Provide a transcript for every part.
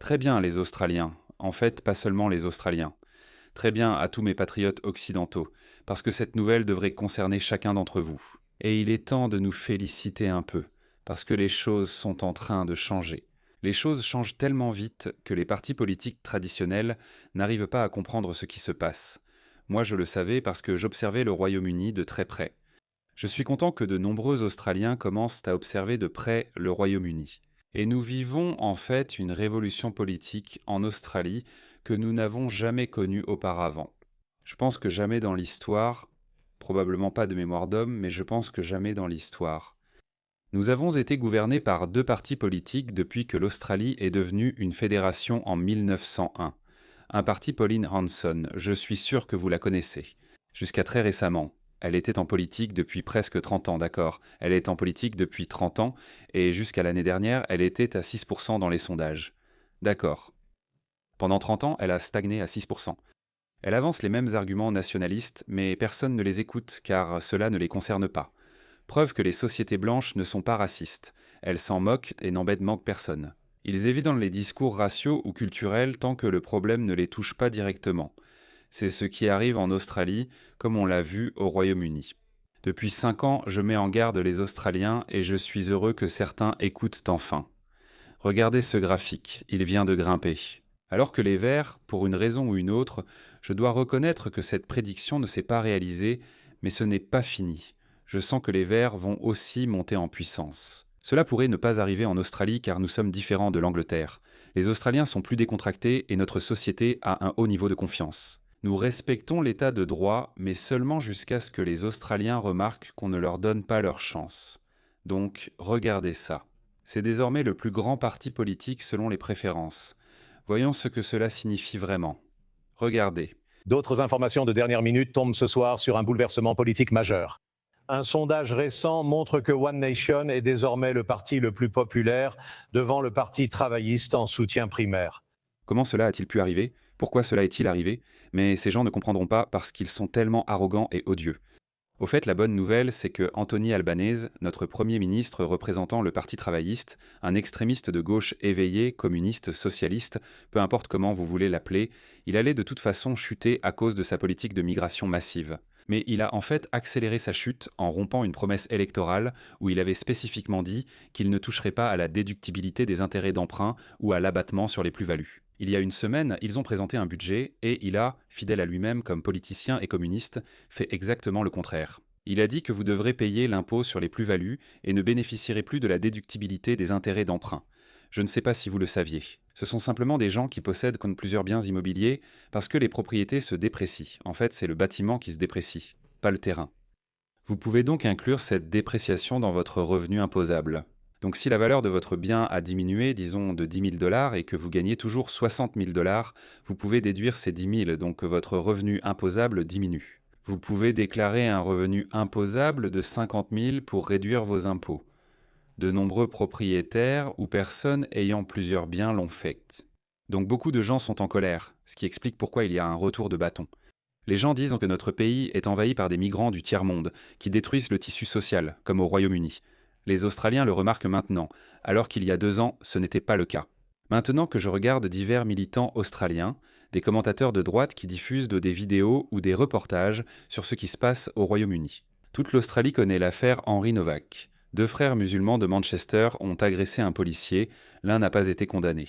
Très bien, les Australiens. En fait, pas seulement les Australiens. Très bien à tous mes patriotes occidentaux, parce que cette nouvelle devrait concerner chacun d'entre vous. Et il est temps de nous féliciter un peu, parce que les choses sont en train de changer. Les choses changent tellement vite que les partis politiques traditionnels n'arrivent pas à comprendre ce qui se passe. Moi, je le savais parce que j'observais le Royaume-Uni de très près. Je suis content que de nombreux Australiens commencent à observer de près le Royaume-Uni. Et nous vivons en fait une révolution politique en Australie que nous n'avons jamais connue auparavant. Je pense que jamais dans l'histoire, probablement pas de mémoire d'homme, mais je pense que jamais dans l'histoire. Nous avons été gouvernés par deux partis politiques depuis que l'Australie est devenue une fédération en 1901. Un parti Pauline Hanson, je suis sûr que vous la connaissez. Jusqu'à très récemment. Elle était en politique depuis presque 30 ans, d'accord. Elle est en politique depuis 30 ans, et jusqu'à l'année dernière, elle était à 6% dans les sondages. D'accord. Pendant 30 ans, elle a stagné à 6%. Elle avance les mêmes arguments nationalistes, mais personne ne les écoute, car cela ne les concerne pas. Preuve que les sociétés blanches ne sont pas racistes. Elles s'en moquent et manquent personne. Ils évitent les discours raciaux ou culturels tant que le problème ne les touche pas directement. C'est ce qui arrive en Australie, comme on l'a vu au Royaume-Uni. Depuis 5 ans, je mets en garde les Australiens et je suis heureux que certains écoutent enfin. Regardez ce graphique, il vient de grimper. Alors que les Verts, pour une raison ou une autre, je dois reconnaître que cette prédiction ne s'est pas réalisée, mais ce n'est pas fini. Je sens que les Verts vont aussi monter en puissance. Cela pourrait ne pas arriver en Australie car nous sommes différents de l'Angleterre. Les Australiens sont plus décontractés et notre société a un haut niveau de confiance. Nous respectons l'état de droit, mais seulement jusqu'à ce que les Australiens remarquent qu'on ne leur donne pas leur chance. Donc, regardez ça. C'est désormais le plus grand parti politique selon les préférences. Voyons ce que cela signifie vraiment. Regardez. D'autres informations de dernière minute tombent ce soir sur un bouleversement politique majeur. Un sondage récent montre que One Nation est désormais le parti le plus populaire devant le parti travailliste en soutien primaire. Comment cela a-t-il pu arriver? Pourquoi cela est-il arrivé? Mais ces gens ne comprendront pas parce qu'ils sont tellement arrogants et odieux. Au fait, la bonne nouvelle, c'est que Anthony Albanese, notre Premier ministre représentant le Parti travailliste, un extrémiste de gauche éveillé, communiste, socialiste, peu importe comment vous voulez l'appeler, il allait de toute façon chuter à cause de sa politique de migration massive. Mais il a en fait accéléré sa chute en rompant une promesse électorale où il avait spécifiquement dit qu'il ne toucherait pas à la déductibilité des intérêts d'emprunt ou à l'abattement sur les plus-values. Il y a une semaine, ils ont présenté un budget et il a, fidèle à lui-même comme politicien et communiste, fait exactement le contraire. Il a dit que vous devrez payer l'impôt sur les plus-values et ne bénéficierez plus de la déductibilité des intérêts d'emprunt. Je ne sais pas si vous le saviez. Ce sont simplement des gens qui possèdent comme plusieurs biens immobiliers parce que les propriétés se déprécient. En fait, c'est le bâtiment qui se déprécie, pas le terrain. Vous pouvez donc inclure cette dépréciation dans votre revenu imposable. Donc si la valeur de votre bien a diminué, disons de 10 000 dollars, et que vous gagnez toujours 60 000 dollars, vous pouvez déduire ces 10 000, donc votre revenu imposable diminue. Vous pouvez déclarer un revenu imposable de 50 000 pour réduire vos impôts. De nombreux propriétaires ou personnes ayant plusieurs biens l'ont fait. Donc beaucoup de gens sont en colère, ce qui explique pourquoi il y a un retour de bâton. Les gens disent que notre pays est envahi par des migrants du tiers-monde, qui détruisent le tissu social, comme au Royaume-Uni. Les Australiens le remarquent maintenant, alors qu'il y a 2 ans, ce n'était pas le cas. Maintenant que je regarde divers militants australiens, des commentateurs de droite qui diffusent des vidéos ou des reportages sur ce qui se passe au Royaume-Uni. Toute l'Australie connaît l'affaire Henry Novak. 2 frères musulmans de Manchester ont agressé un policier, l'un n'a pas été condamné.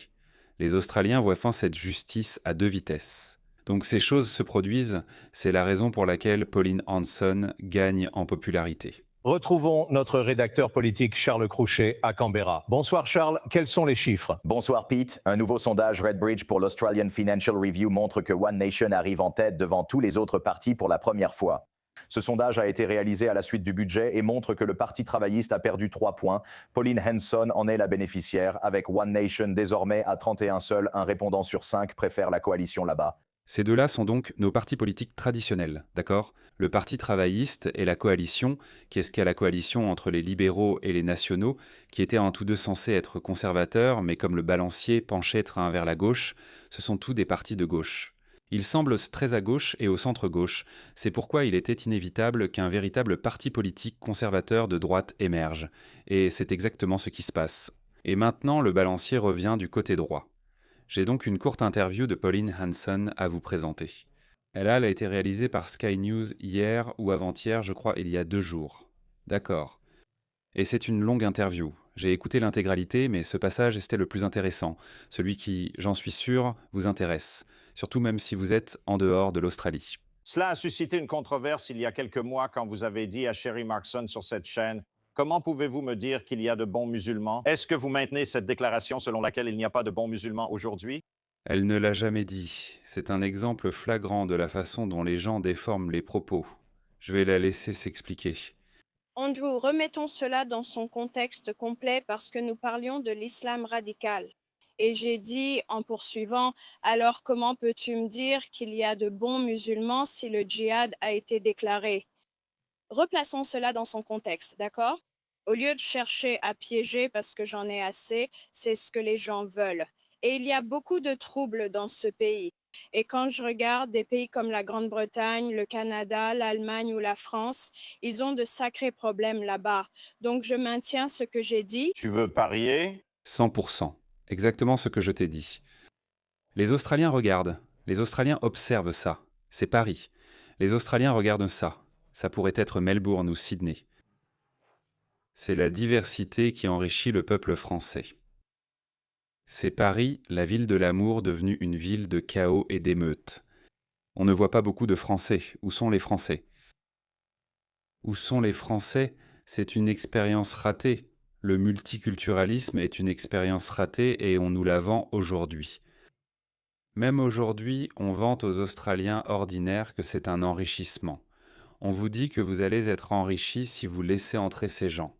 Les Australiens voient enfin cette justice à 2 vitesses. Donc ces choses se produisent, c'est la raison pour laquelle Pauline Hanson gagne en popularité. Retrouvons notre rédacteur politique Charles Crouchet à Canberra. Bonsoir Charles, quels sont les chiffres? Bonsoir Pete. Un nouveau sondage Redbridge pour l'Australian Financial Review montre que One Nation arrive en tête devant tous les autres partis pour la première fois. Ce sondage a été réalisé à la suite du budget et montre que le Parti travailliste a perdu 3 points. Pauline Hanson en est la bénéficiaire, avec One Nation désormais à 31 seuls, un répondant sur 5 préfère la coalition là-bas. Ces deux-là sont donc nos partis politiques traditionnels, d'accord? Le Parti travailliste et la coalition, qui est ce qu'est la coalition entre les libéraux et les nationaux, qui étaient en tous deux censés être conservateurs, mais comme le balancier penchait train vers la gauche, ce sont tous des partis de gauche. Ils semblent très à gauche et au centre-gauche, c'est pourquoi il était inévitable qu'un véritable parti politique conservateur de droite émerge. Et c'est exactement ce qui se passe. Et maintenant, le balancier revient du côté droit. J'ai donc une courte interview de Pauline Hanson à vous présenter. Elle a été réalisée par Sky News hier ou avant-hier, je crois il y a 2 jours. D'accord. Et c'est une longue interview. J'ai écouté l'intégralité, mais ce passage était le plus intéressant, celui qui, j'en suis sûr, vous intéresse, surtout même si vous êtes en dehors de l'Australie. Cela a suscité une controverse il y a quelques mois quand vous avez dit à Sherry Markson sur cette chaîne « Comment pouvez-vous me dire qu'il y a de bons musulmans » Est-ce que vous maintenez cette déclaration selon laquelle il n'y a pas de bons musulmans aujourd'hui? Elle ne l'a jamais dit. C'est un exemple flagrant de la façon dont les gens déforment les propos. Je vais la laisser s'expliquer. Andrew, remettons cela dans son contexte complet parce que nous parlions de l'islam radical. Et j'ai dit en poursuivant, alors comment peux-tu me dire qu'il y a de bons musulmans si le djihad a été déclaré? Replaçons cela dans son contexte, d'accord? Au lieu de chercher à piéger parce que j'en ai assez, c'est ce que les gens veulent. Et il y a beaucoup de troubles dans ce pays. Et quand je regarde des pays comme la Grande-Bretagne, le Canada, l'Allemagne ou la France, ils ont de sacrés problèmes là-bas. Donc je maintiens ce que j'ai dit. Tu veux parier? 100%. Exactement ce que je t'ai dit. Les Australiens regardent. Les Australiens observent ça. C'est Paris. Les Australiens regardent ça. Ça pourrait être Melbourne ou Sydney. C'est la diversité qui enrichit le peuple français. C'est Paris, la ville de l'amour, devenue une ville de chaos et d'émeutes. On ne voit pas beaucoup de Français. Où sont les Français? Où sont les Français? C'est une expérience ratée. Le multiculturalisme est une expérience ratée et on nous la vend aujourd'hui. Même aujourd'hui, on vante aux Australiens ordinaires que c'est un enrichissement. On vous dit que vous allez être enrichis si vous laissez entrer ces gens.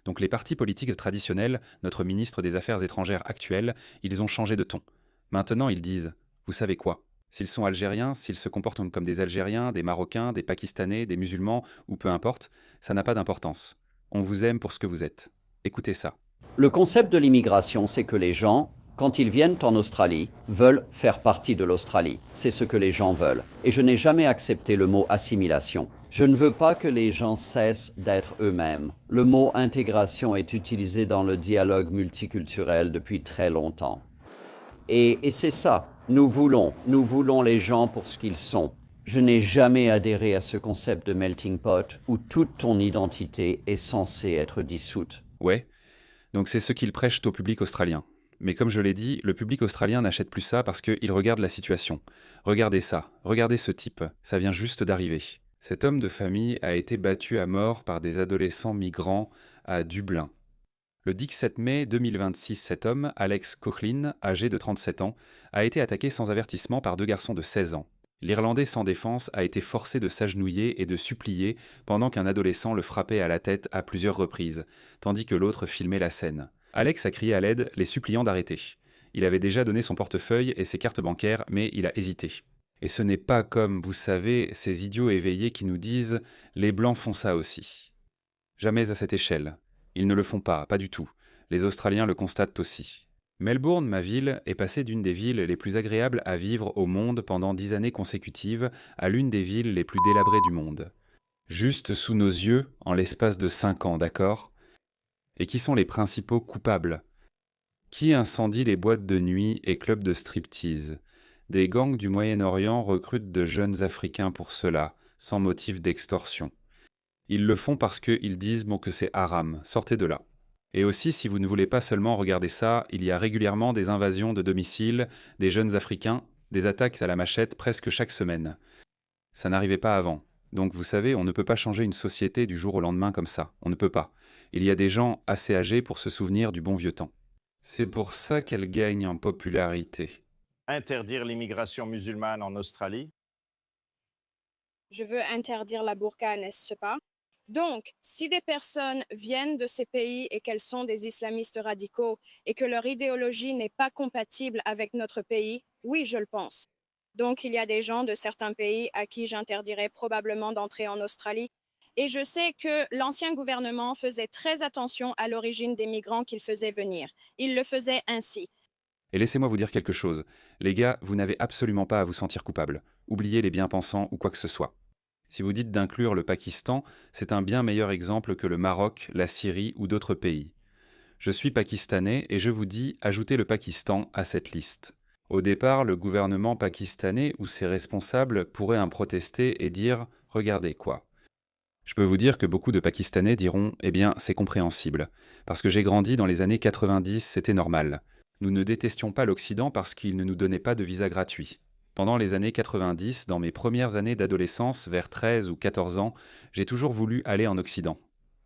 Donc les partis politiques traditionnels, notre ministre des Affaires étrangères actuel, ils ont changé de ton. Maintenant, ils disent « Vous savez quoi ? S'ils sont algériens, s'ils se comportent comme des Algériens, des Marocains, des Pakistanais, des musulmans, ou peu importe, ça n'a pas d'importance. On vous aime pour ce que vous êtes. Écoutez ça. » Le concept de l'immigration, c'est que les gens, quand ils viennent en Australie, veulent faire partie de l'Australie. C'est ce que les gens veulent. Et je n'ai jamais accepté le mot assimilation. Je ne veux pas que les gens cessent d'être eux-mêmes. Le mot intégration est utilisé dans le dialogue multiculturel depuis très longtemps. Et c'est ça. Nous voulons les gens pour ce qu'ils sont. Je n'ai jamais adhéré à ce concept de melting pot où toute ton identité est censée être dissoute. Ouais, donc c'est ce qu'ils prêchent au public australien. Mais comme je l'ai dit, le public australien n'achète plus ça parce qu'il regarde la situation. Regardez ça, regardez ce type, ça vient juste d'arriver. Cet homme de famille a été battu à mort par des adolescents migrants à Dublin. Le 17 mai 2026, cet homme, Alex Coughlin, âgé de 37 ans, a été attaqué sans avertissement par 2 garçons de 16 ans. L'Irlandais sans défense a été forcé de s'agenouiller et de supplier pendant qu'un adolescent le frappait à la tête à plusieurs reprises, tandis que l'autre filmait la scène. Alex a crié à l'aide, les suppliant d'arrêter. Il avait déjà donné son portefeuille et ses cartes bancaires, mais il a hésité. Et ce n'est pas comme, vous savez, ces idiots éveillés qui nous disent « les Blancs font ça aussi ». Jamais à cette échelle. Ils ne le font pas du tout. Les Australiens le constatent aussi. Melbourne, ma ville, est passée d'une des villes les plus agréables à vivre au monde pendant 10 années consécutives à l'une des villes les plus délabrées du monde. Juste sous nos yeux, en l'espace de 5 ans, d'accord ? Et qui sont les principaux coupables? Qui incendie les boîtes de nuit et clubs de striptease? Des gangs du Moyen-Orient recrutent de jeunes Africains pour cela, sans motif d'extorsion. Ils le font parce qu'ils disent bon, que c'est haram, sortez de là. Et aussi, si vous ne voulez pas seulement regarder ça, il y a régulièrement des invasions de domiciles, des jeunes Africains, des attaques à la machette presque chaque semaine. Ça n'arrivait pas avant. Donc vous savez, on ne peut pas changer une société du jour au lendemain comme ça. On ne peut pas. Il y a des gens assez âgés pour se souvenir du bon vieux temps. C'est pour ça qu'elle gagne en popularité. Interdire l'immigration musulmane en Australie? Je veux interdire la burqa, n'est-ce pas? Donc, si des personnes viennent de ces pays et qu'elles sont des islamistes radicaux et que leur idéologie n'est pas compatible avec notre pays, oui, je le pense. Donc, il y a des gens de certains pays à qui j'interdirais probablement d'entrer en Australie. Et je sais que l'ancien gouvernement faisait très attention à l'origine des migrants qu'il faisait venir. Il le faisait ainsi. Et laissez-moi vous dire quelque chose. Les gars, vous n'avez absolument pas à vous sentir coupable. Oubliez les bien-pensants ou quoi que ce soit. Si vous dites d'inclure le Pakistan, c'est un bien meilleur exemple que le Maroc, la Syrie ou d'autres pays. Je suis pakistanais et je vous dis, ajoutez le Pakistan à cette liste. Au départ, le gouvernement pakistanais ou ses responsables pourraient en protester et dire « Regardez quoi ». Je peux vous dire que beaucoup de Pakistanais diront « Eh bien, c'est compréhensible, parce que j'ai grandi dans les années 90, c'était normal. Nous ne détestions pas l'Occident parce qu'il ne nous donnait pas de visa gratuit. Pendant les années 90, dans mes premières années d'adolescence, vers 13 ou 14 ans, j'ai toujours voulu aller en Occident.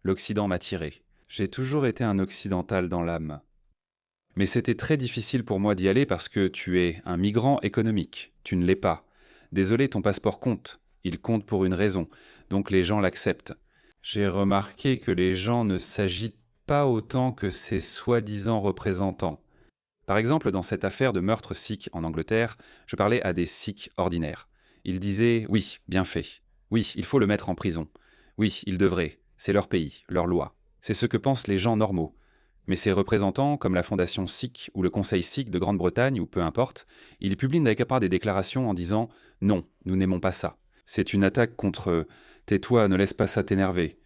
L'Occident m'a tiré. J'ai toujours été un occidental dans l'âme. Mais c'était très difficile pour moi d'y aller parce que tu es un migrant économique. Tu ne l'es pas. Désolé, ton passeport compte. Il compte pour une raison. Donc les gens l'acceptent. J'ai remarqué que les gens ne s'agitent pas autant que ces soi-disant représentants. Par exemple, dans cette affaire de meurtre sikh en Angleterre, je parlais à des sikhs ordinaires. Ils disaient « Oui, bien fait. Oui, il faut le mettre en prison. Oui, il devrait. C'est leur pays, leur loi. » C'est ce que pensent les gens normaux. Mais ces représentants, comme la Fondation Sikh ou le Conseil Sikh de Grande-Bretagne ou peu importe, ils publient quelque part des déclarations en disant « Non, nous n'aimons pas ça. C'est une attaque contre « Tais-toi, ne laisse pas ça t'énerver ».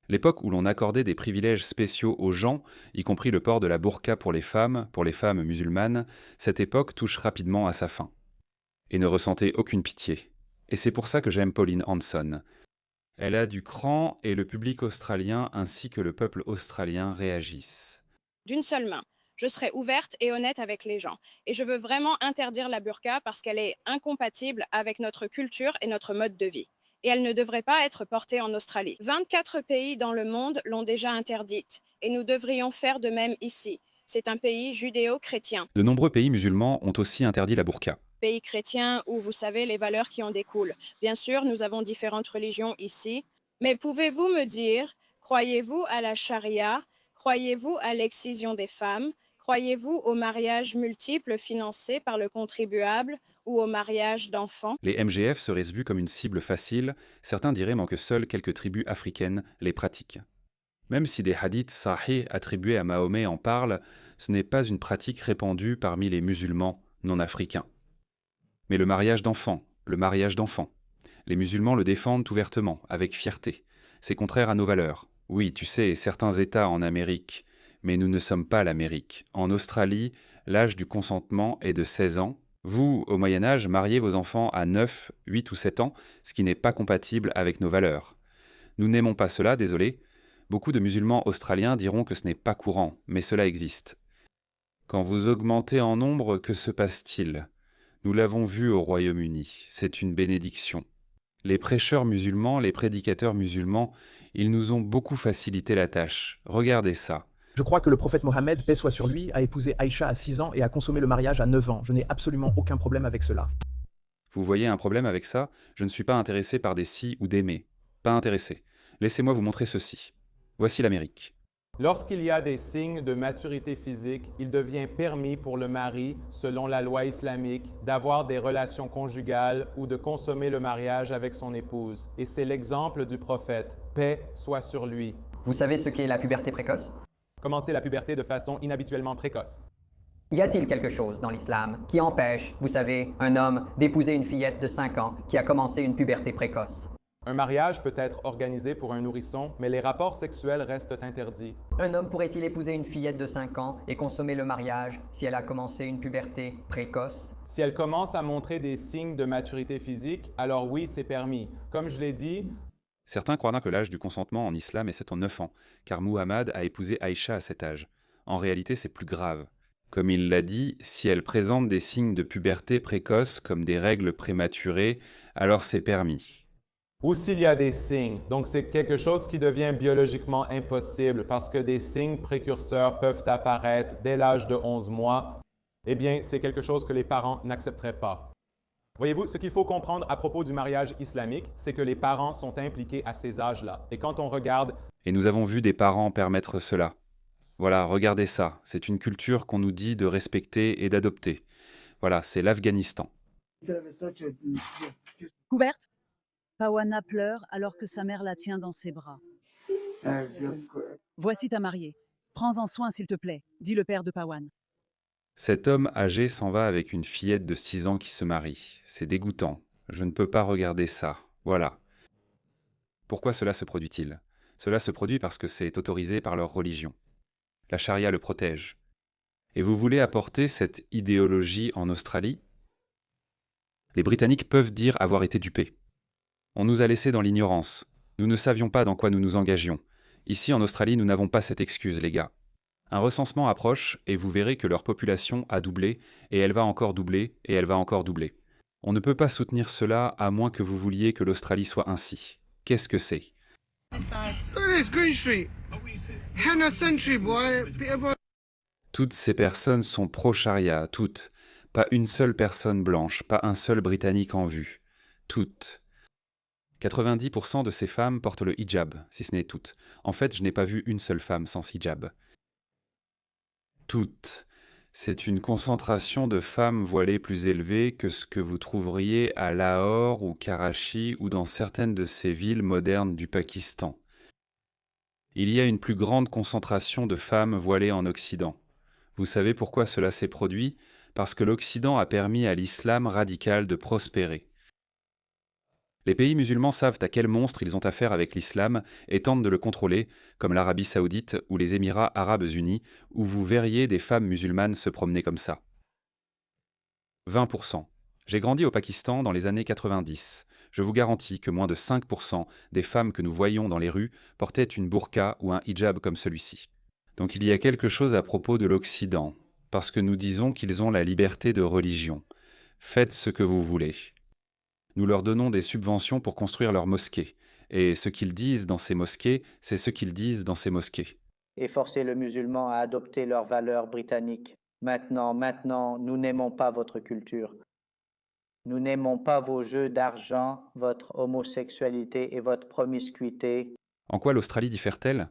L'époque où l'on accordait des privilèges spéciaux aux gens, y compris le port de la burqa pour les femmes musulmanes, cette époque touche rapidement à sa fin. Et ne ressentez aucune pitié. Et c'est pour ça que j'aime Pauline Hanson. Elle a du cran et le public australien ainsi que le peuple australien réagissent. D'une seule main. Je serai ouverte et honnête avec les gens. Et je veux vraiment interdire la burqa parce qu'elle est incompatible avec notre culture et notre mode de vie. Et elle ne devrait pas être portée en Australie. 24 pays dans le monde l'ont déjà interdite. Et nous devrions faire de même ici. C'est un pays judéo-chrétien. De nombreux pays musulmans ont aussi interdit la burqa. Pays chrétien où vous savez les valeurs qui en découlent. Bien sûr, nous avons différentes religions ici. Mais pouvez-vous me dire, croyez-vous à la charia? Croyez-vous à l'excision des femmes? Croyez-vous aux mariages multiples financés par le contribuable ou au mariage d'enfants? Les MGF seraient vus comme une cible facile, certains diraient que seules quelques tribus africaines les pratiquent. Même si des hadiths sahih attribués à Mahomet en parlent, ce n'est pas une pratique répandue parmi les musulmans non africains. Mais le mariage d'enfants, les musulmans le défendent ouvertement, avec fierté. C'est contraire à nos valeurs. Oui, tu sais, certains États en Amérique, mais nous ne sommes pas l'Amérique. En Australie, l'âge du consentement est de 16 ans. Vous, au Moyen-Âge, mariez vos enfants à 9, 8 ou 7 ans, ce qui n'est pas compatible avec nos valeurs. Nous n'aimons pas cela, désolé. Beaucoup de musulmans australiens diront que ce n'est pas courant, mais cela existe. Quand vous augmentez en nombre, que se passe-t-il ? Nous l'avons vu au Royaume-Uni, c'est une bénédiction. Les prêcheurs musulmans, les prédicateurs musulmans, ils nous ont beaucoup facilité la tâche. Regardez ça. Je crois que le prophète Mohammed, paix soit sur lui, a épousé Aïcha à 6 ans et a consommé le mariage à 9 ans. Je n'ai absolument aucun problème avec cela. Vous voyez un problème avec ça ? Je ne suis pas intéressé par des si ou des mais. Pas intéressé. Laissez-moi vous montrer ceci. Voici l'Amérique. Lorsqu'il y a des signes de maturité physique, il devient permis pour le mari, selon la loi islamique, d'avoir des relations conjugales ou de consommer le mariage avec son épouse. Et c'est l'exemple du prophète. Paix soit sur lui. Vous savez ce qu'est la puberté précoce? Commencer la puberté de façon inhabituellement précoce. Y a-t-il quelque chose dans l'islam qui empêche, vous savez, un homme d'épouser une fillette de 5 ans qui a commencé une puberté précoce? Un mariage peut être organisé pour un nourrisson, mais les rapports sexuels restent interdits. Un homme pourrait-il épouser une fillette de 5 ans et consommer le mariage si elle a commencé une puberté précoce? Si elle commence à montrer des signes de maturité physique, alors oui, c'est permis. Comme je l'ai dit, Certains croient que l'âge du consentement en islam est 7 ans 9 ans, car Muhammad a épousé Aïcha à cet âge. En réalité, c'est plus grave. Comme il l'a dit, si elle présente des signes de puberté précoce comme des règles prématurées, alors c'est permis. ou s'il y a des signes. Donc, c'est quelque chose qui devient biologiquement impossible parce que des signes précurseurs peuvent apparaître dès l'âge de 11 mois. Eh bien, c'est quelque chose que les parents n'accepteraient pas. Voyez-vous, ce qu'il faut comprendre à propos du mariage islamique, c'est que les parents sont impliqués à ces âges-là. Et quand on regarde... Et nous avons vu des parents permettre cela. Voilà, regardez ça. C'est une culture qu'on nous dit de respecter et d'adopter. Voilà, c'est l'Afghanistan. Couverte, Pawana pleure alors que sa mère la tient dans ses bras. Voici ta mariée. Prends-en soin s'il te plaît, dit le père de Pawan. Cet homme âgé s'en va avec une fillette de 6 ans qui se marie. C'est dégoûtant. Je ne peux pas regarder ça. Voilà. Pourquoi cela se produit-il ? Cela se produit parce que c'est autorisé par leur religion. La charia le protège. Et vous voulez apporter cette idéologie en Australie? Les Britanniques peuvent dire avoir été dupés. On nous a laissés dans l'ignorance. Nous ne savions pas dans quoi nous nous engagions. Ici, en Australie, nous n'avons pas cette excuse, les gars. Un recensement approche et vous verrez que leur population a doublé, et elle va encore doubler, et elle va encore doubler. On ne peut pas soutenir cela à moins que vous vouliez que l'Australie soit ainsi. Qu'est-ce que c'est? Toutes ces personnes sont pro-charia, toutes. Pas une seule personne blanche, pas un seul Britannique en vue. Toutes. 90% de ces femmes portent le hijab, si ce n'est toutes. En fait, je n'ai pas vu une seule femme sans hijab. Toutes. C'est une concentration de femmes voilées plus élevée que ce que vous trouveriez à Lahore ou Karachi ou dans certaines de ces villes modernes du Pakistan. Il y a une plus grande concentration de femmes voilées en Occident. Vous savez pourquoi cela s'est produit? Parce que l'Occident a permis à l'islam radical de prospérer. Les pays musulmans savent à quel monstre ils ont affaire avec l'islam et tentent de le contrôler, comme l'Arabie saoudite ou les Émirats arabes unis, où vous verriez des femmes musulmanes se promener comme ça. 20%. J'ai grandi au Pakistan dans les années 90. Je vous garantis que moins de 5% des femmes que nous voyions dans les rues portaient une burqa ou un hijab comme celui-ci. Donc il y a quelque chose à propos de l'Occident, parce que nous disons qu'ils ont la liberté de religion. Faites ce que vous voulez. Nous leur donnons des subventions pour construire leurs mosquées. Et ce qu'ils disent dans ces mosquées, c'est ce qu'ils disent dans ces mosquées. Et forcer le musulman à adopter leurs valeurs britanniques. Maintenant, nous n'aimons pas votre culture. Nous n'aimons pas vos jeux d'argent, votre homosexualité et votre promiscuité. En quoi l'Australie diffère-t-elle?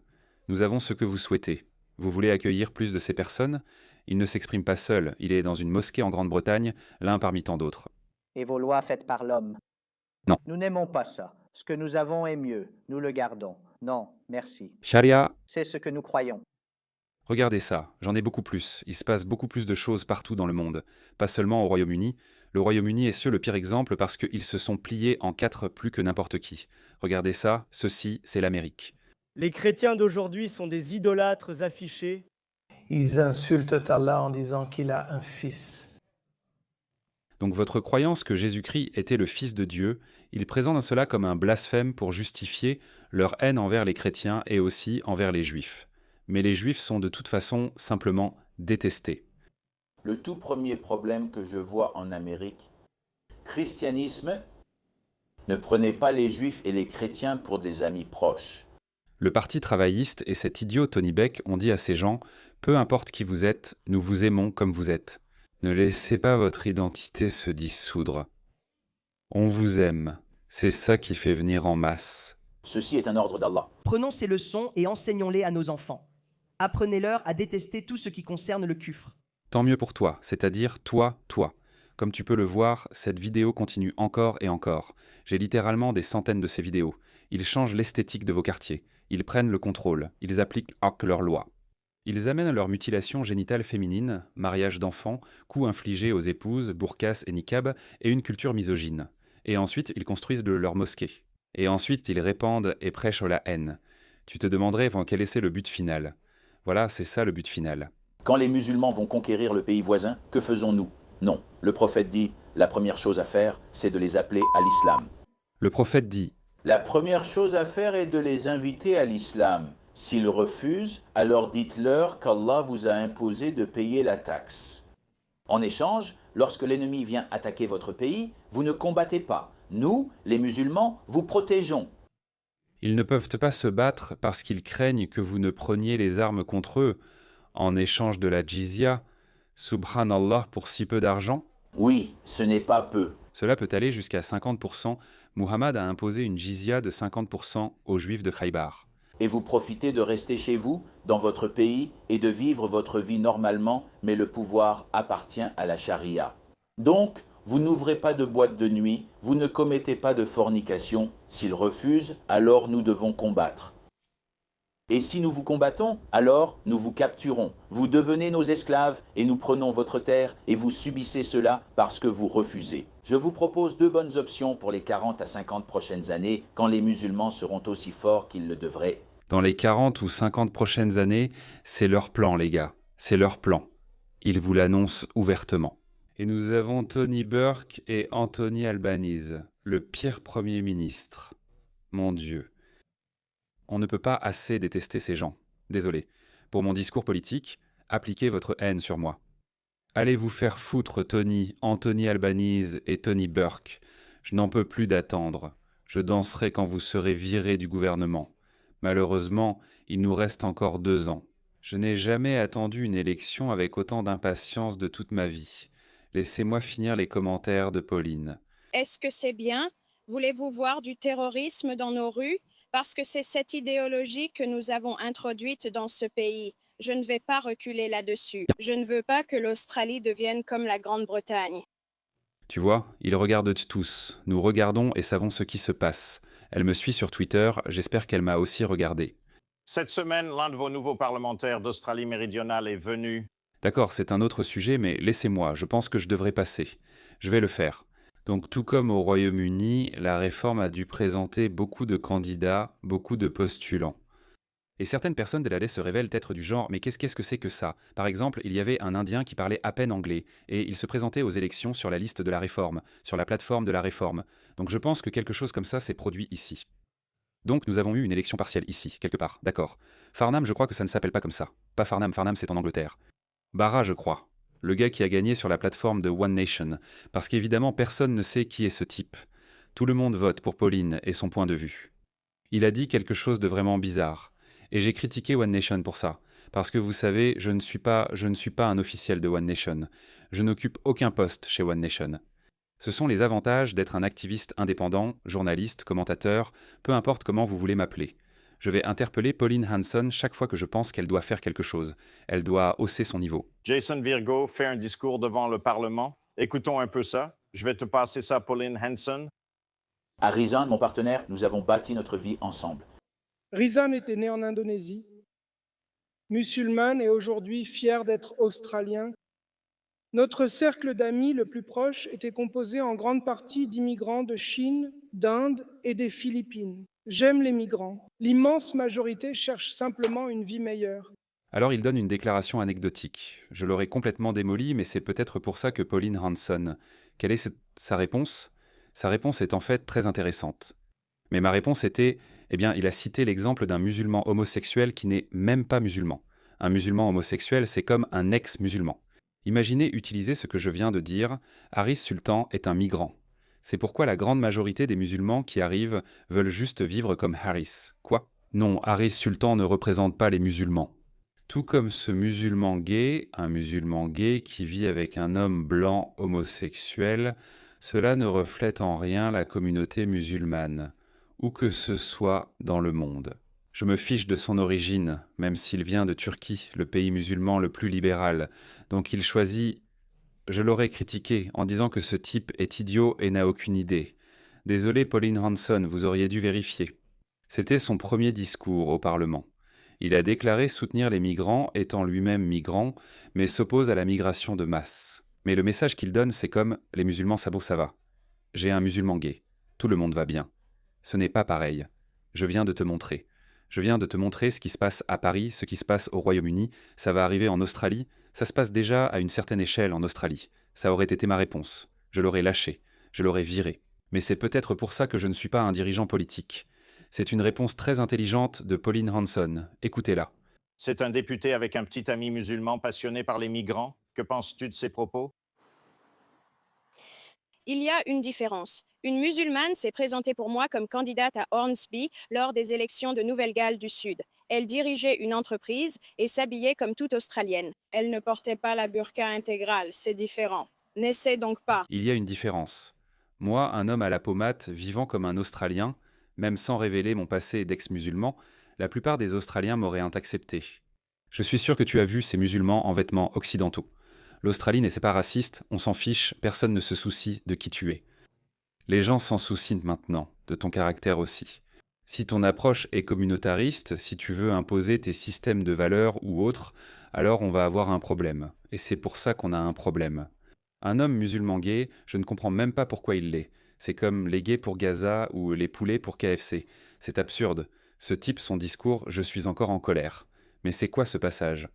Nous avons ce que vous souhaitez. Vous voulez accueillir plus de ces personnes? Il ne s'exprime pas seul, il est dans une mosquée en Grande-Bretagne, l'un parmi tant d'autres. Et vos lois faites par l'homme. Non. Nous n'aimons pas ça. Ce que nous avons est mieux. Nous le gardons. Non, merci. Sharia. C'est ce que nous croyons. Regardez ça, j'en ai beaucoup plus. Il se passe beaucoup plus de choses partout dans le monde. Pas seulement au Royaume-Uni. Le Royaume-Uni est le pire exemple parce qu'ils se sont pliés en 4 plus que n'importe qui. Regardez ça, ceci, c'est l'Amérique. Les chrétiens d'aujourd'hui sont des idolâtres affichés. Ils insultent Allah en disant qu'il a un fils. Donc votre croyance que Jésus-Christ était le Fils de Dieu, ils présentent cela comme un blasphème pour justifier leur haine envers les chrétiens et aussi envers les Juifs. Mais les Juifs sont de toute façon simplement détestés. Le tout premier problème que je vois en Amérique, christianisme, ne prenez pas les Juifs et les chrétiens pour des amis proches. Le parti travailliste et cet idiot Tony Beck ont dit à ces gens « Peu importe qui vous êtes, nous vous aimons comme vous êtes. Ne laissez pas votre identité se dissoudre. On vous aime. C'est ça qui fait venir en masse. » Ceci est un ordre d'Allah. Prenons ces leçons et enseignons-les à nos enfants. Apprenez-leur à détester tout ce qui concerne le kufr. Tant mieux pour toi, c'est-à-dire toi. Comme tu peux le voir, cette vidéo continue encore et encore. J'ai littéralement des centaines de ces vidéos. Ils changent l'esthétique de vos quartiers. Ils prennent le contrôle. Ils appliquent leurs lois. Ils amènent leur mutilation génitale féminine, mariage d'enfants, coups infligés aux épouses, burkas et niqab, et une culture misogyne. Et ensuite, ils construisent leur mosquée. Et ensuite, ils répandent et prêchent la haine. Tu te demanderais quel est le but final. Voilà, c'est ça le but final. Quand les musulmans vont conquérir le pays voisin, que faisons-nous? Non. Le prophète dit, la première chose à faire, c'est de les appeler à l'islam. Le prophète dit, la première chose à faire est de les inviter à l'islam. S'ils refusent, alors dites-leur qu'Allah vous a imposé de payer la taxe. En échange, lorsque l'ennemi vient attaquer votre pays, vous ne combattez pas. Nous, les musulmans, vous protégeons. Ils ne peuvent pas se battre parce qu'ils craignent que vous ne preniez les armes contre eux en échange de la jizya, subhanallah, pour si peu d'argent? Oui, ce n'est pas peu. Cela peut aller jusqu'à 50%. Muhammad a imposé une jizya de 50% aux Juifs de Khaybar. Et vous profitez de rester chez vous, dans votre pays, et de vivre votre vie normalement, mais le pouvoir appartient à la charia. Donc, vous n'ouvrez pas de boîte de nuit, vous ne commettez pas de fornication. S'ils refusent, alors nous devons combattre. Et si nous vous combattons, alors nous vous capturons. Vous devenez nos esclaves et nous prenons votre terre et vous subissez cela parce que vous refusez. Je vous propose 2 bonnes options pour les 40 à 50 prochaines années quand les musulmans seront aussi forts qu'ils le devraient. Dans les 40 ou 50 prochaines années, c'est leur plan, les gars. C'est leur plan. Il vous l'annonce ouvertement. Et nous avons Tony Burke et Anthony Albanese, le pire Premier ministre. Mon Dieu. On ne peut pas assez détester ces gens. Désolé. Pour mon discours politique, appliquez votre haine sur moi. Allez vous faire foutre, Tony, Anthony Albanese et Tony Burke. Je n'en peux plus d'attendre. Je danserai quand vous serez virés du gouvernement. Malheureusement, il nous reste encore 2 ans. Je n'ai jamais attendu une élection avec autant d'impatience de toute ma vie. Laissez-moi finir les commentaires de Pauline. Est-ce que c'est bien? Voulez-vous voir du terrorisme dans nos rues? Parce que c'est cette idéologie que nous avons introduite dans ce pays. Je ne vais pas reculer là-dessus. Je ne veux pas que l'Australie devienne comme la Grande-Bretagne. Tu vois, ils regardent tous. Nous regardons et savons ce qui se passe. Elle me suit sur Twitter, j'espère qu'elle m'a aussi regardé. Cette semaine, l'un de vos nouveaux parlementaires d'Australie méridionale est venu. D'accord, c'est un autre sujet, mais laissez-moi, je pense que je devrais passer. Je vais le faire. Donc tout comme au Royaume-Uni, la réforme a dû présenter beaucoup de candidats, beaucoup de postulants. Et certaines personnes de la liste se révèlent être du genre « mais qu'est-ce que c'est que ça ?» Par exemple, il y avait un Indien qui parlait à peine anglais, et il se présentait aux élections sur la liste de la réforme, sur la plateforme de la réforme. Donc je pense que quelque chose comme ça s'est produit ici. Donc nous avons eu une élection partielle ici, quelque part, d'accord. Farnham, je crois que ça ne s'appelle pas comme ça. Pas Farnham, Farnham c'est en Angleterre. Barra, je crois. Le gars qui a gagné sur la plateforme de One Nation. Parce qu'évidemment, personne ne sait qui est ce type. Tout le monde vote pour Pauline et son point de vue. Il a dit quelque chose de vraiment bizarre. Et j'ai critiqué One Nation pour ça. Parce que vous savez, je ne suis pas un officiel de One Nation. Je n'occupe aucun poste chez One Nation. Ce sont les avantages d'être un activiste indépendant, journaliste, commentateur, peu importe comment vous voulez m'appeler. Je vais interpeller Pauline Hanson chaque fois que je pense qu'elle doit faire quelque chose. Elle doit hausser son niveau. Jason Virgo fait un discours devant le Parlement. Écoutons un peu ça. Je vais te passer ça, Pauline Hanson. À Rizan, mon partenaire, nous avons bâti notre vie ensemble. Rizan était né en Indonésie, musulmane et aujourd'hui fière d'être australien. Notre cercle d'amis le plus proche était composé en grande partie d'immigrants de Chine, d'Inde et des Philippines. J'aime les migrants. L'immense majorité cherche simplement une vie meilleure. Alors il donne une déclaration anecdotique. Je l'aurais complètement démolie, mais c'est peut-être pour ça que Pauline Hanson. Quelle est sa réponse? Sa réponse est en fait très intéressante. Mais ma réponse était, il a cité l'exemple d'un musulman homosexuel qui n'est même pas musulman. Un musulman homosexuel, c'est comme un ex-musulman. Imaginez utiliser ce que je viens de dire, Harris Sultan est un migrant. C'est pourquoi la grande majorité des musulmans qui arrivent veulent juste vivre comme Harris. Quoi? Non, Harris Sultan ne représente pas les musulmans. Tout comme ce musulman gay, un musulman gay qui vit avec un homme blanc homosexuel, cela ne reflète en rien la communauté musulmane, où que ce soit dans le monde. Je me fiche de son origine, même s'il vient de Turquie, le pays musulman le plus libéral. Donc il choisit... Je l'aurais critiqué en disant que ce type est idiot et n'a aucune idée. Désolé Pauline Hanson, vous auriez dû vérifier. C'était son premier discours au Parlement. Il a déclaré soutenir les migrants, étant lui-même migrant, mais s'oppose à la migration de masse. Mais le message qu'il donne, c'est comme « les musulmans ça va ». J'ai un musulman gay. Tout le monde va bien. Ce n'est pas pareil. Je viens de te montrer. Je viens de te montrer ce qui se passe à Paris, ce qui se passe au Royaume-Uni, ça va arriver en Australie, ça se passe déjà à une certaine échelle en Australie. Ça aurait été ma réponse. Je l'aurais lâché, je l'aurais viré. Mais c'est peut-être pour ça que je ne suis pas un dirigeant politique. C'est une réponse très intelligente de Pauline Hanson. Écoutez-la. C'est un député avec un petit ami musulman passionné par les migrants. Que penses-tu de ses propos? Il y a une différence. Une musulmane s'est présentée pour moi comme candidate à Hornsby lors des élections de Nouvelle-Galles du Sud. Elle dirigeait une entreprise et s'habillait comme toute Australienne. Elle ne portait pas la burqa intégrale, c'est différent. N'essaie donc pas. Il y a une différence. Moi, un homme à la pommade, vivant comme un Australien, même sans révéler mon passé d'ex-musulman, la plupart des Australiens m'auraient accepté. Je suis sûr que tu as vu ces musulmans en vêtements occidentaux. L'Australie n'est pas raciste, on s'en fiche, personne ne se soucie de qui tu es. Les gens s'en soucient maintenant, de ton caractère aussi. Si ton approche est communautariste, si tu veux imposer tes systèmes de valeurs ou autres, alors on va avoir un problème. Et c'est pour ça qu'on a un problème. Un homme musulman gay, je ne comprends même pas pourquoi il l'est. C'est comme les gays pour Gaza ou les poulets pour KFC. C'est absurde. Ce type, son discours, je suis encore en colère. Mais c'est quoi ce passage ?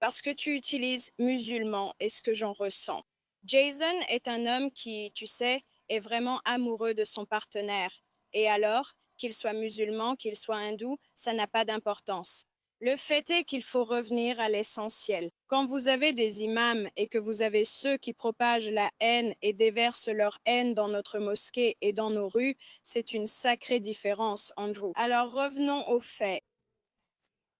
parce que tu utilises musulman et ce que j'en ressens. Jason est un homme qui, tu sais, est vraiment amoureux de son partenaire. Et alors, qu'il soit musulman, qu'il soit hindou, ça n'a pas d'importance. Le fait est qu'il faut revenir à l'essentiel. Quand vous avez des imams et que vous avez ceux qui propagent la haine et déversent leur haine dans notre mosquée et dans nos rues, c'est une sacrée différence, Andrew. Alors revenons aux faits.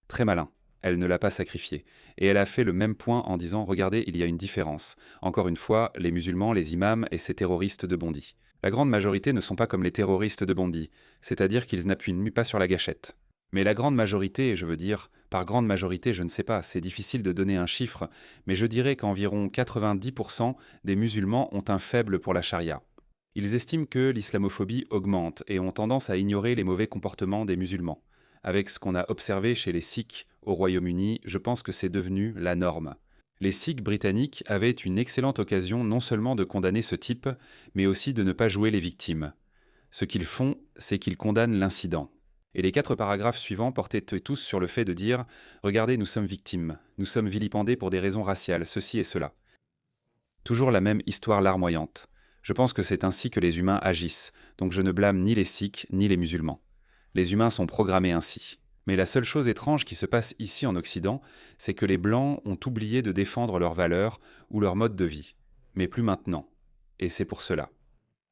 Très malin. Elle ne l'a pas sacrifié. Et elle a fait le même point en disant « Regardez, il y a une différence. Encore une fois, les musulmans, les imams et ces terroristes de Bondy. La grande majorité ne sont pas comme les terroristes de Bondy, c'est-à-dire qu'ils n'appuient pas sur la gâchette. Mais la grande majorité, je veux dire, par grande majorité, je ne sais pas, c'est difficile de donner un chiffre, mais je dirais qu'environ 90% des musulmans ont un faible pour la charia. Ils estiment que l'islamophobie augmente et ont tendance à ignorer les mauvais comportements des musulmans. Avec ce qu'on a observé chez les Sikhs au Royaume-Uni, je pense que c'est devenu la norme. Les Sikhs britanniques avaient une excellente occasion non seulement de condamner ce type, mais aussi de ne pas jouer les victimes. Ce qu'ils font, c'est qu'ils condamnent l'incident. Et les 4 paragraphes suivants portaient tous sur le fait de dire « Regardez, nous sommes victimes, nous sommes vilipendés pour des raisons raciales, ceci et cela. » Toujours la même histoire larmoyante. Je pense que c'est ainsi que les humains agissent, donc je ne blâme ni les Sikhs ni les musulmans. Les humains sont programmés ainsi. Mais la seule chose étrange qui se passe ici en Occident, c'est que les Blancs ont oublié de défendre leurs valeurs ou leur mode de vie. Mais plus maintenant. Et c'est pour cela.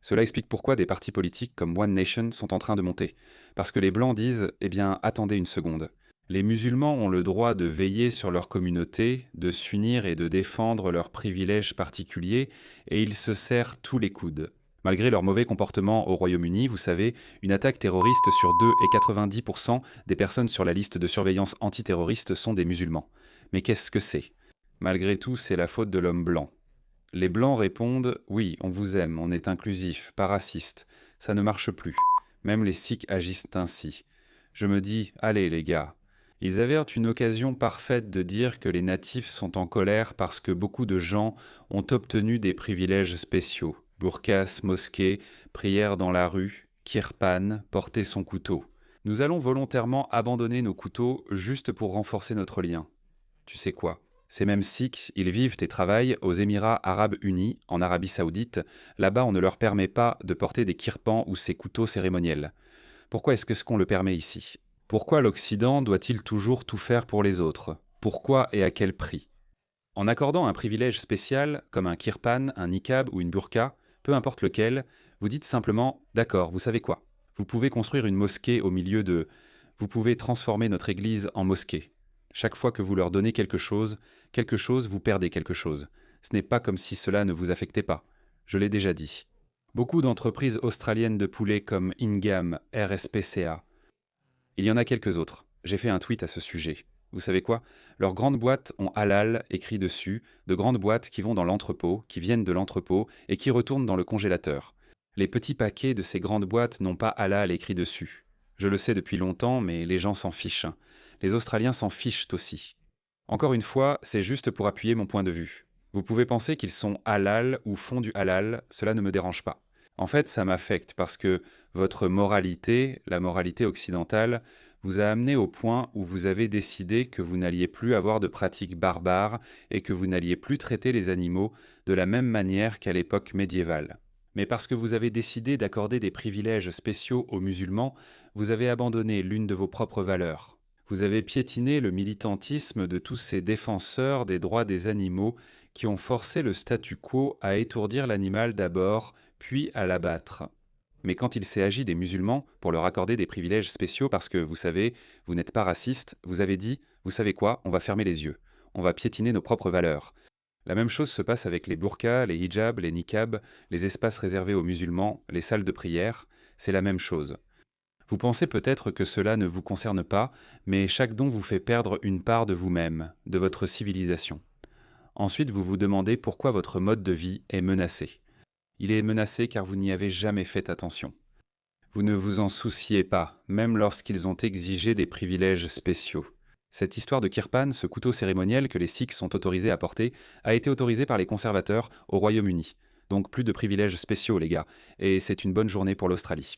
Cela explique pourquoi des partis politiques comme One Nation sont en train de monter. Parce que les Blancs disent « Eh bien, attendez une seconde. Les musulmans ont le droit de veiller sur leur communauté, de s'unir et de défendre leurs privilèges particuliers, et ils se serrent tous les coudes. » Malgré leur mauvais comportement au Royaume-Uni, vous savez, une attaque terroriste sur 2 et 90% des personnes sur la liste de surveillance antiterroriste sont des musulmans. Mais qu'est-ce que c'est ? Malgré tout, c'est la faute de l'homme blanc. Les Blancs répondent « Oui, on vous aime, on est inclusif, pas raciste. Ça ne marche plus. Même les Sikhs agissent ainsi. » Je me dis « Allez les gars. » Ils avaient une occasion parfaite de dire que les natifs sont en colère parce que beaucoup de gens ont obtenu des privilèges spéciaux. Burkas, mosquée, prière dans la rue, kirpan, porter son couteau. Nous allons volontairement abandonner nos couteaux juste pour renforcer notre lien. Tu sais quoi ? Ces mêmes Sikhs, ils vivent et travaillent aux Émirats Arabes Unis, en Arabie Saoudite. Là-bas, on ne leur permet pas de porter des kirpans ou ces couteaux cérémoniels. Pourquoi est-ce qu'on le permet ici ? Pourquoi l'Occident doit-il toujours tout faire pour les autres ? Pourquoi et à quel prix ? En accordant un privilège spécial, comme un kirpan, un niqab ou une burqa, peu importe lequel, vous dites simplement « D'accord, vous savez quoi ? Vous pouvez construire une mosquée au milieu de... Vous pouvez transformer notre église en mosquée. Chaque fois que vous leur donnez quelque chose, vous perdez quelque chose. Ce n'est pas comme si cela ne vous affectait pas. Je l'ai déjà dit. Beaucoup d'entreprises australiennes de poulets comme Ingham, RSPCA. Il y en a quelques autres. J'ai fait un tweet à ce sujet. Vous savez quoi ? Leurs grandes boîtes ont halal écrit dessus, de grandes boîtes qui vont dans l'entrepôt, qui viennent de l'entrepôt et qui retournent dans le congélateur. Les petits paquets de ces grandes boîtes n'ont pas halal écrit dessus. Je le sais depuis longtemps, mais les gens s'en fichent. Les Australiens s'en fichent aussi. Encore une fois, c'est juste pour appuyer mon point de vue. Vous pouvez penser qu'ils sont halal ou font du halal, cela ne me dérange pas. En fait, ça m'affecte parce que votre moralité, la moralité occidentale, vous a amené au point où vous avez décidé que vous n'alliez plus avoir de pratiques barbares et que vous n'alliez plus traiter les animaux de la même manière qu'à l'époque médiévale. Mais parce que vous avez décidé d'accorder des privilèges spéciaux aux musulmans, vous avez abandonné l'une de vos propres valeurs. Vous avez piétiné le militantisme de tous ces défenseurs des droits des animaux qui ont forcé le statu quo à étourdir l'animal d'abord, puis à l'abattre. Mais quand il s'est agi des musulmans, pour leur accorder des privilèges spéciaux parce que, vous savez, vous n'êtes pas raciste, vous avez dit « Vous savez quoi ? On va fermer les yeux. On va piétiner nos propres valeurs. » La même chose se passe avec les burqas, les hijabs, les niqabs, les espaces réservés aux musulmans, les salles de prière. C'est la même chose. Vous pensez peut-être que cela ne vous concerne pas, mais chaque don vous fait perdre une part de vous-même, de votre civilisation. Ensuite, vous vous demandez pourquoi votre mode de vie est menacé. Il est menacé car vous n'y avez jamais fait attention. Vous ne vous en souciez pas, même lorsqu'ils ont exigé des privilèges spéciaux. Cette histoire de kirpan, ce couteau cérémoniel que les Sikhs sont autorisés à porter, a été autorisé par les conservateurs au Royaume-Uni. Donc plus de privilèges spéciaux, les gars, et c'est une bonne journée pour l'Australie.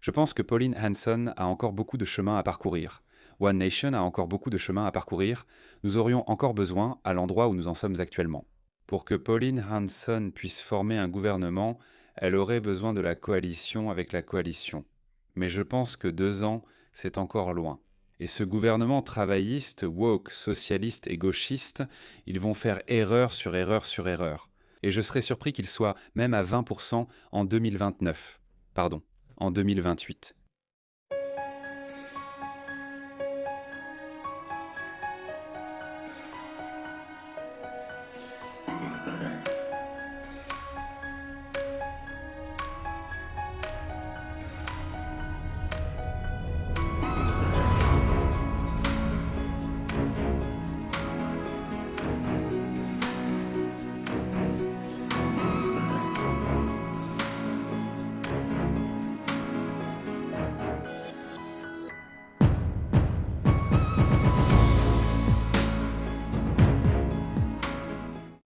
Je pense que Pauline Hanson a encore beaucoup de chemin à parcourir. One Nation a encore beaucoup de chemin à parcourir. Nous aurions encore besoin, à l'endroit où nous en sommes actuellement. Pour que Pauline Hanson puisse former un gouvernement, elle aurait besoin de la coalition avec la coalition. Mais je pense que 2 ans, c'est encore loin. Et ce gouvernement travailliste, woke, socialiste et gauchiste, ils vont faire erreur sur erreur sur erreur. Et je serais surpris qu'ils soient même à 20% en 2029. Pardon, en 2028.